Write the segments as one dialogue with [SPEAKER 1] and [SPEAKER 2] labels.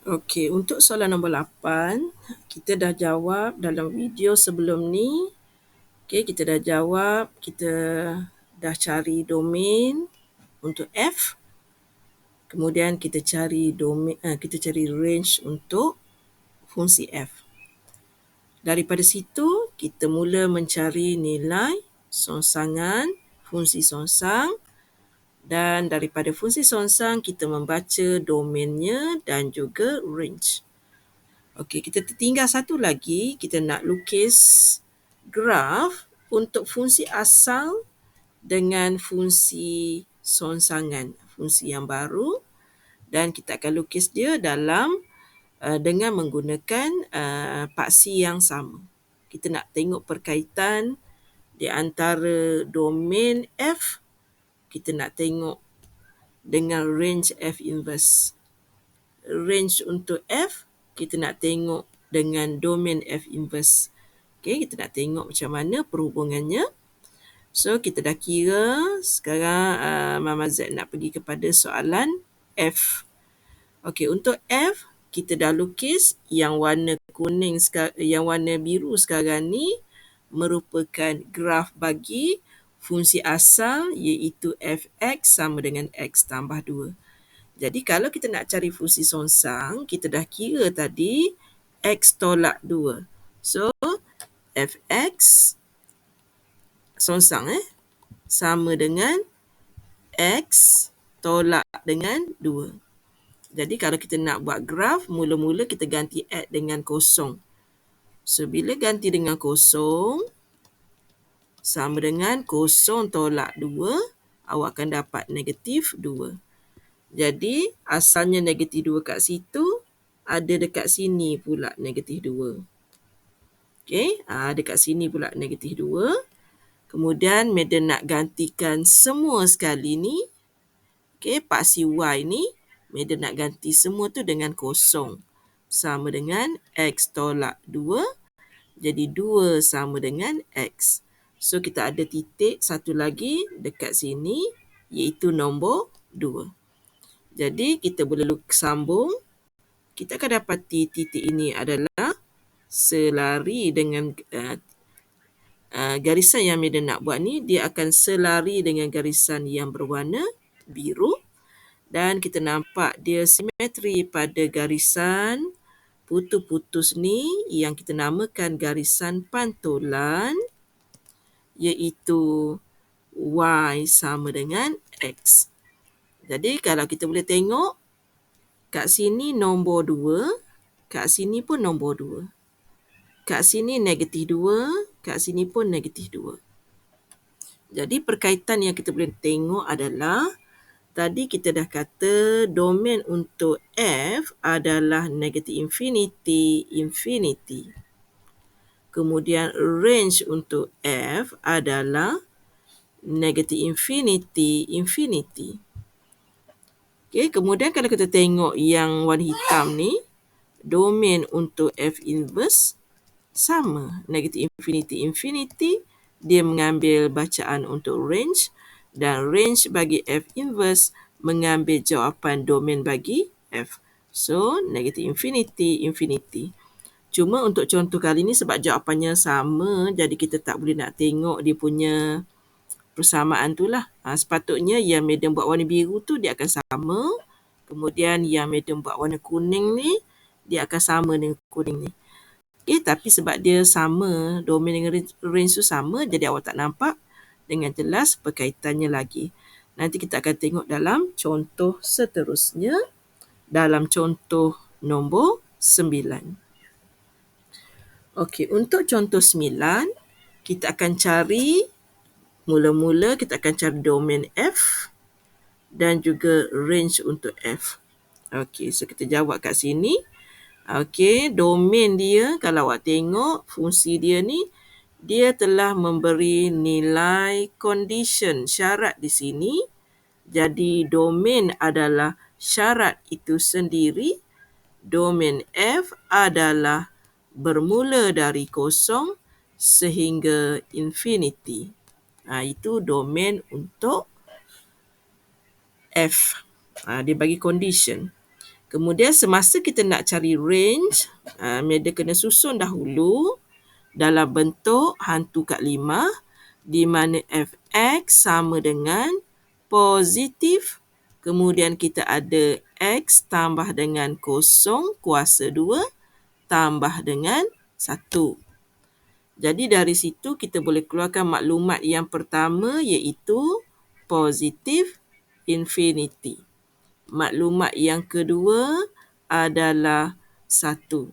[SPEAKER 1] Okey, untuk soalan nombor 8, kita dah jawab dalam video sebelum ni. Okey, kita dah jawab, kita dah cari domain untuk F. Kemudian kita cari kita cari range untuk fungsi F. Daripada situ, kita mula mencari nilai songsangan fungsi songsang, dan daripada fungsi songsang kita membaca domainnya dan juga range. Okey, kita tertinggal satu lagi, kita nak lukis graf untuk fungsi asal dengan fungsi songsangan, fungsi yang baru, dan kita akan lukis dia dengan menggunakan paksi yang sama. Kita nak tengok perkaitan di antara domain F, kita nak tengok dengan range F inverse. Range untuk F, kita nak tengok dengan domain F inverse. Okay, kita nak tengok macam mana perhubungannya. So, kita dah kira. Sekarang Mama Z nak pergi kepada soalan F. Okey, untuk F, kita dah lukis yang warna kuning, yang warna biru sekarang ni merupakan graf bagi fungsi asal, iaitu fx sama dengan x tambah 2. Jadi kalau kita nak cari fungsi songsang, kita dah kira tadi x tolak 2. So, fx songsang sama dengan x tolak dengan 2. Jadi kalau kita nak buat graf, mula-mula kita ganti X dengan kosong. So, bila ganti dengan kosong, sama dengan kosong tolak 2, awak akan dapat negatif 2. Jadi, asalnya negatif 2 kat situ, ada dekat sini pula negatif 2. Okey, dekat sini pula negatif 2. Kemudian, Madam nak gantikan semua sekali ni. Okey, paksi Y ni, Madam nak ganti semua tu dengan kosong. Sama dengan X tolak 2. Jadi 2 sama dengan X. So, kita ada titik satu lagi dekat sini, iaitu nombor 2. Jadi, kita boleh sambung. Kita akan dapati titik ini adalah selari dengan garisan yang Madam nak buat ni, dia akan selari dengan garisan yang berwarna biru. Dan kita nampak dia simetri pada garisan putus-putus ni yang kita namakan garisan pantulan, iaitu Y sama dengan X. Jadi kalau kita boleh tengok, kat sini nombor 2, kat sini pun nombor 2. Kat sini negatif 2, kat sini pun negatif 2. Jadi perkaitan yang kita boleh tengok adalah, tadi kita dah kata domain untuk F adalah negatif infinity, infinity. Kemudian range untuk F adalah negatif infinity, infinity. Okay, kemudian kalau kita tengok yang warna hitam ni, domain untuk F inverse sama, negatif infinity, infinity. Dia mengambil bacaan untuk range, dan range bagi F inverse mengambil jawapan domain bagi F. So, negatif infinity, infinity. Cuma untuk contoh kali ni sebab jawapannya sama, jadi kita tak boleh nak tengok dia punya persamaan tu lah. Sepatutnya yang Madam buat warna biru tu dia akan sama. Kemudian yang Madam buat warna kuning ni, dia akan sama dengan kuning ni. Okay, tapi sebab dia sama, domain dengan range tu sama, jadi awak tak nampak dengan jelas perkaitannya lagi. Nanti kita akan tengok dalam contoh seterusnya, dalam contoh nombor 9. Okey, untuk contoh 9, kita akan cari, mula-mula kita akan cari domain F dan juga range untuk F. Okey, so kita jawab kat sini. Okey, domain dia, kalau awak tengok fungsi dia ni, dia telah memberi nilai condition, syarat di sini. Jadi domain adalah syarat itu sendiri. Domain F adalah bermula dari kosong sehingga infinity. Itu domain untuk F. Dia bagi condition. Kemudian semasa kita nak cari range, Madam kena susun dahulu dalam bentuk hantu kad 5 di mana fx sama dengan positif, kemudian kita ada x tambah dengan kosong kuasa 2 tambah dengan 1. Jadi dari situ kita boleh keluarkan maklumat yang pertama iaitu positif infinity. Maklumat yang kedua adalah 1.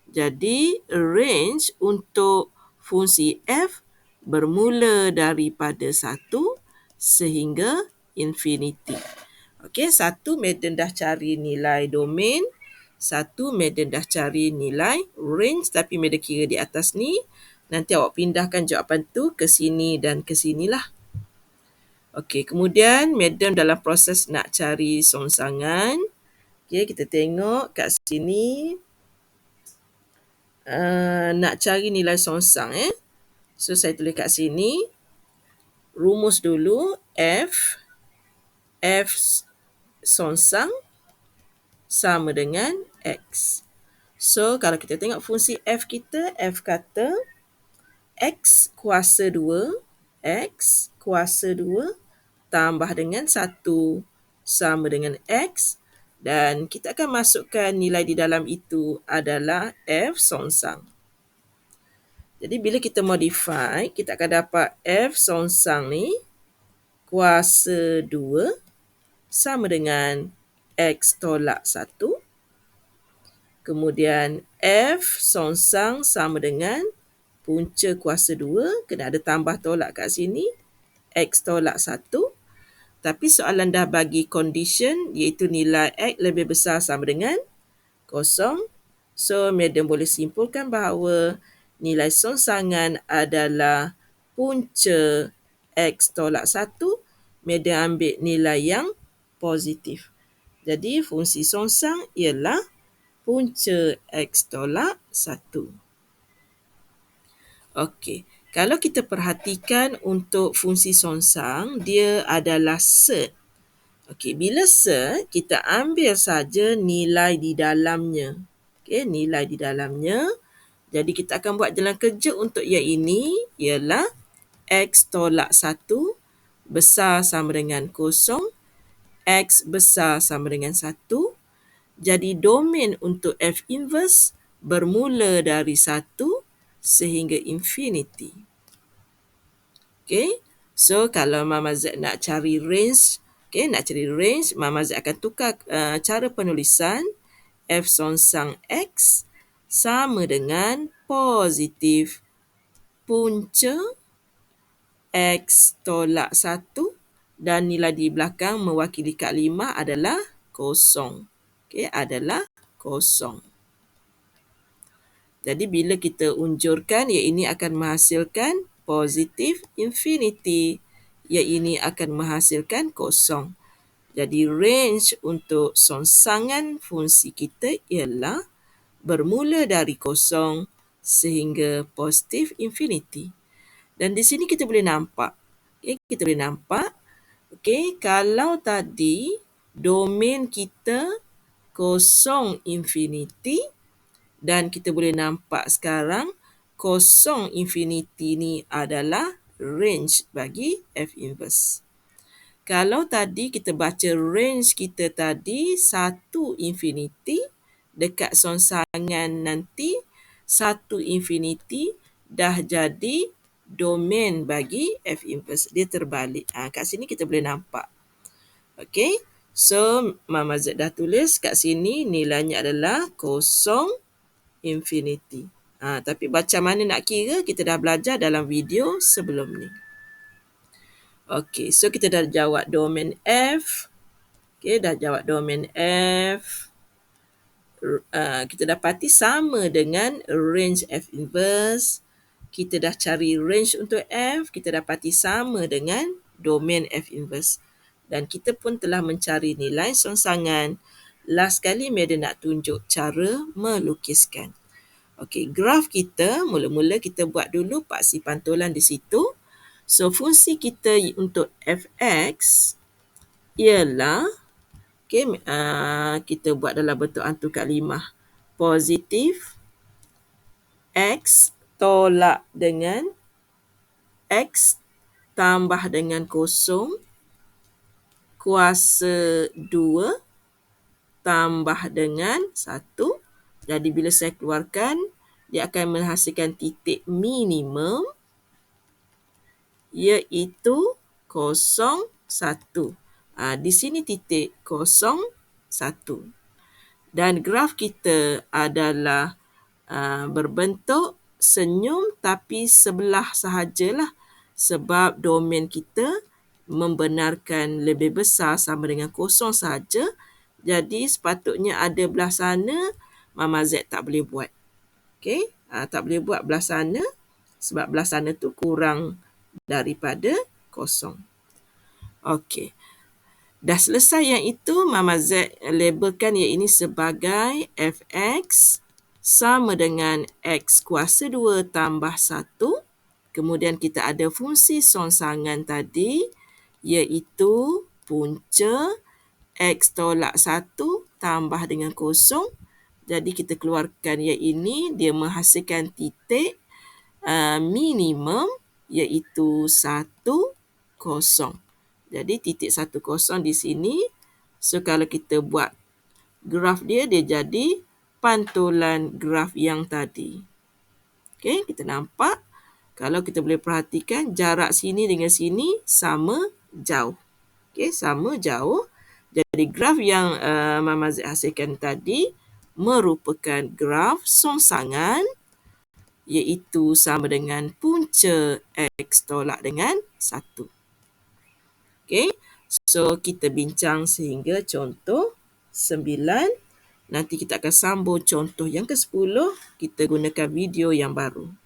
[SPEAKER 1] Jadi range untuk fungsi f bermula daripada 1 sehingga infinity. Okey, 1 Madam dah cari nilai domain, 1 Madam dah cari nilai range, tapi Madam kira di atas ni. Nanti awak pindahkan jawapan tu ke sini dan ke sinilah. Okey, kemudian Madam dalam proses nak cari songsangan. Okey, kita tengok kat sini. Nak cari nilai songsang. So, saya tulis kat sini. Rumus dulu. F songsang sama dengan X. So, kalau kita tengok fungsi F kita, F kata X kuasa 2, X kuasa 2 tambah dengan 1 sama dengan X. Dan kita akan masukkan nilai di dalam itu adalah F songsang. Jadi bila kita modify, kita akan dapat F songsang ni kuasa 2 sama dengan X tolak 1. Kemudian F songsang sama dengan punca kuasa 2. Kena ada tambah tolak kat sini. X tolak 1. Tapi soalan dah bagi condition iaitu nilai X lebih besar sama dengan 0. So, Madam boleh simpulkan bahawa nilai songsangan adalah punca X tolak 1. Madam ambil nilai yang positif. Jadi, fungsi songsang ialah punca X tolak 1. Okey. Kalau kita perhatikan untuk fungsi songsang, dia adalah set. Okey, bila set, kita ambil saja nilai di dalamnya. Okey, nilai di dalamnya. Jadi kita akan buat jalan kerja untuk yang ini ialah X tolak 1 besar sama dengan 0, X besar sama dengan 1. Jadi domain untuk F inverse bermula dari 1 sehingga infinity. Okay, so kalau Mama Z nak cari range, Mama Z akan tukar cara penulisan. F songsang X sama dengan positif punca X tolak 1 dan nilai di belakang mewakili kad 5 adalah 0. Okay, adalah 0. Jadi bila kita unjurkan, yang ini akan menghasilkan positif infinity. Yang ini akan menghasilkan 0. Jadi range untuk songsangan fungsi kita ialah bermula dari 0 sehingga positif infinity. Dan di sini kita boleh nampak. Kalau tadi domain kita 0 infinity, dan kita boleh nampak sekarang 0 infinity ni adalah range bagi F inverse. Kalau tadi kita baca range kita tadi 1 infinity, dekat songsangan nanti 1 infinity dah jadi domain bagi F inverse. Dia terbalik. Kat sini kita boleh nampak. Okay. So, Mama Z dah tulis kat sini nilainya adalah 0 infinity. Tapi macam mana nak kira, kita dah belajar dalam video sebelum ni. Okey, so kita dah jawab domain F. Okey, dah jawab domain F. Kita dapati sama dengan range F inverse. Kita dah cari range untuk F. Kita dapati sama dengan domain F inverse. Dan kita pun telah mencari nilai songsangan. Last kali Madam nak tunjuk cara melukiskan. Okey, graf kita, mula-mula kita buat dulu paksi pantulan di situ. So, fungsi kita untuk fx ialah Okey, kita buat dalam bentuk hantu kalimah. Positif X tolak dengan X tambah dengan kosong kuasa 2 tambah dengan 1. Jadi bila saya keluarkan, dia akan menghasilkan titik minimum iaitu 0,1. Di sini titik 0,1. Dan graf kita adalah berbentuk senyum tapi sebelah sahajalah, sebab domain kita membenarkan lebih besar sama dengan kosong sahaja. Jadi sepatutnya ada belah sana, Mama Z tak boleh buat. Okey, tak boleh buat belah sana sebab belah sana tu kurang daripada kosong. Okey. Dah selesai yang itu, Mama Z labelkan yang ini sebagai fx sama dengan x kuasa 2 tambah 1. Kemudian kita ada fungsi songsangan tadi iaitu punca x tolak 1 tambah dengan kosong. Jadi kita keluarkan yang ini, dia menghasilkan titik minimum iaitu 1, 0. Jadi titik 1, 0 di sini. So kalau kita buat graf dia jadi pantulan graf yang tadi. Okey, kita nampak. Kalau kita boleh perhatikan, jarak sini dengan sini sama jauh. Okey, sama jauh. Jadi graf yang Mama Z hasilkan tadi merupakan graf songsangan iaitu sama dengan punca X tolak dengan 1. Okey, so kita bincang sehingga contoh 9. Nanti kita akan sambung contoh yang ke-10. Kita gunakan video yang baru.